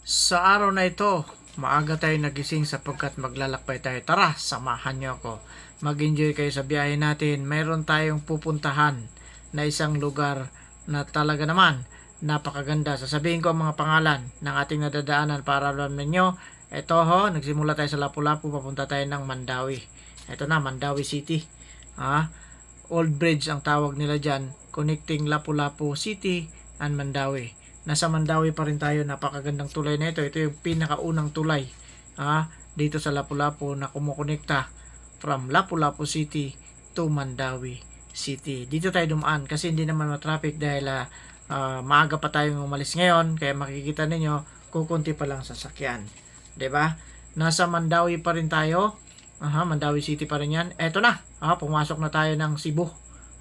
Sa araw na ito, maaga tayo nagising sapagkat maglalakbay tayo. Tara, samahan niyo ako. Mag-enjoy kayo sa biyahe natin. Mayroon tayong pupuntahan na isang lugar na talaga naman napakaganda. Sasabihin ko ang mga pangalan ng ating nadadaanan para alam ninyo. Ito nagsimula tayo sa Lapu-Lapu, papunta tayo ng Mandawi. Ito na, Mandawi City. Old Bridge ang tawag nila dyan, connecting Lapu-Lapu City and Mandawi. Nasa Mandawi pa rin tayo, napakagandang tulay na ito. Ito yung pinakaunang tulay dito sa Lapu-Lapu na kumukonekta from Lapu-Lapu City to Mandawi City. Dito tayo dumaan kasi hindi naman matraffic dahil maaga pa tayong umalis ngayon, kaya makikita ninyo kukunti pa lang sasakyan. 'Di ba? Nasa Mandawi pa rin tayo. Mandawi City pa rin yan. Eto na, pumasok na tayo ng Cebu.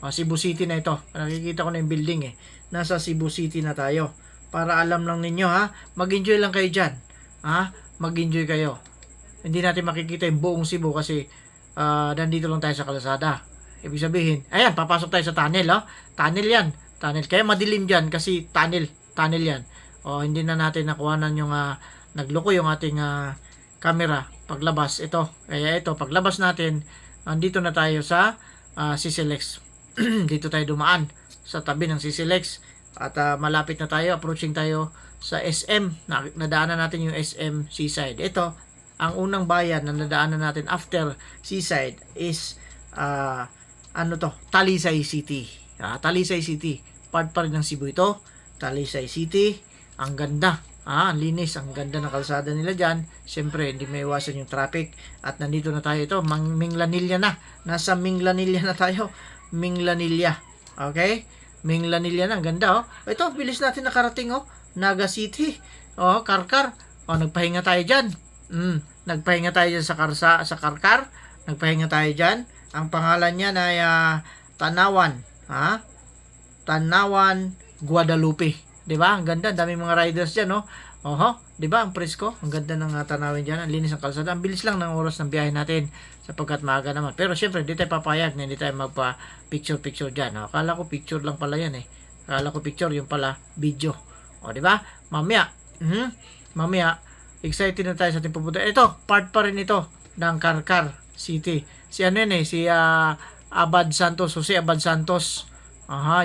Cebu City na ito. Nakikita ko na yung building Nasa Cebu City na tayo. Para alam lang ninyo mag-enjoy lang kayo dyan. Mag-enjoy kayo. Hindi natin makikita yung buong Cebu kasi nandito lang tayo sa kalsada. Ibig sabihin, ayan, papasok tayo sa tunnel. Tunnel yan. Tunnel. Kaya madilim dyan kasi tunnel yan. Hindi na natin nakuhanan yung nagloko yung ating camera paglabas. Kaya ito, paglabas natin, andito na tayo sa CCLX. Dito tayo dumaan sa tabi ng CCLX. At malapit na tayo, approaching tayo sa SM. Nadaanan natin yung SM Seaside. Ito, ang unang bayan na nadaanan natin after Seaside is Talisay City. Talisay City. Part pa rin ng Cebu ito. Talisay City. Ang ganda. Ang linis. Ang ganda ng kalsada nila dyan. Siyempre, hindi may iwasan yung traffic. At nandito na tayo ito. Minglanilla na. Nasa Minglanilla na tayo. Minglanilla. Okay? Minglanilla na, ang ganda Ito, bilis natin nakarating Naga City. Karkar. Nagpahinga tayo diyan. Nagpahinga tayo dyan sa Karkar. Nagpahinga tayo diyan. Ang pangalan niya ay Tanawan. Tanawan Guadalupe. 'Di ba? Ang ganda, dami mga riders diyan 'di ba? Ang presko, ang ganda ng tanawin diyan, ang linis ng kalsada. Ang bilis lang ng oras ng biyahe natin sapagkat maaga naman. Pero syempre, hindi tayo papayag na hindi tayo magpa-picture diyan. Akala ko picture lang pala 'yan Akala ko picture, yung pala video. 'Di ba? Mamaya, excited na tayo sa ating pupunta. Ito, part pa rin ito ng Karkar City. Si si Abad Santos, Jose Abad Santos.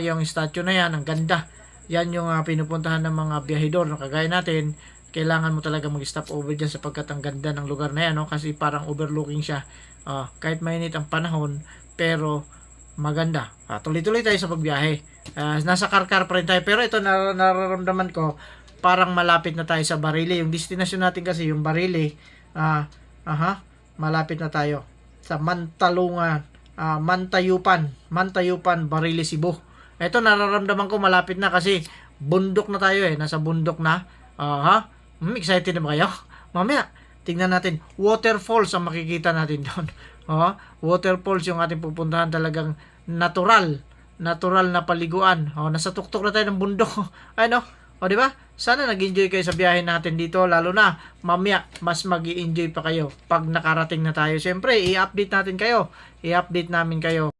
Yung statue na 'yan, ang ganda. Yan yung pinupuntahan ng mga biyahedor na kagaya natin. Kailangan mo talaga mag-stop over dyan sapagkat ang ganda ng lugar na yan kasi parang overlooking siya. Kahit mainit ang panahon, pero maganda. Tuloy-tuloy tayo sa pagbiyahe. Nasa Karkar pa rin tayo, pero ito nararamdaman ko parang malapit na tayo sa Barile. Yung destination natin kasi yung Barile. Malapit na tayo sa Mantayupan, Barile, Cebu. Ito, nararamdaman ko malapit na kasi bundok na tayo nasa bundok na. Excited na ba kayo? Mamaya, tingnan natin. Waterfalls ang makikita natin doon. Waterfalls yung ating pupuntahan, talagang natural na paliguan. Nasa tuktok na tayo ng bundok. Di ba? Sana nag-enjoy kayo sa biyahe natin dito, lalo na mamaya mas mag-i-enjoy pa kayo pag nakarating na tayo. Siyempre, i-update namin kayo.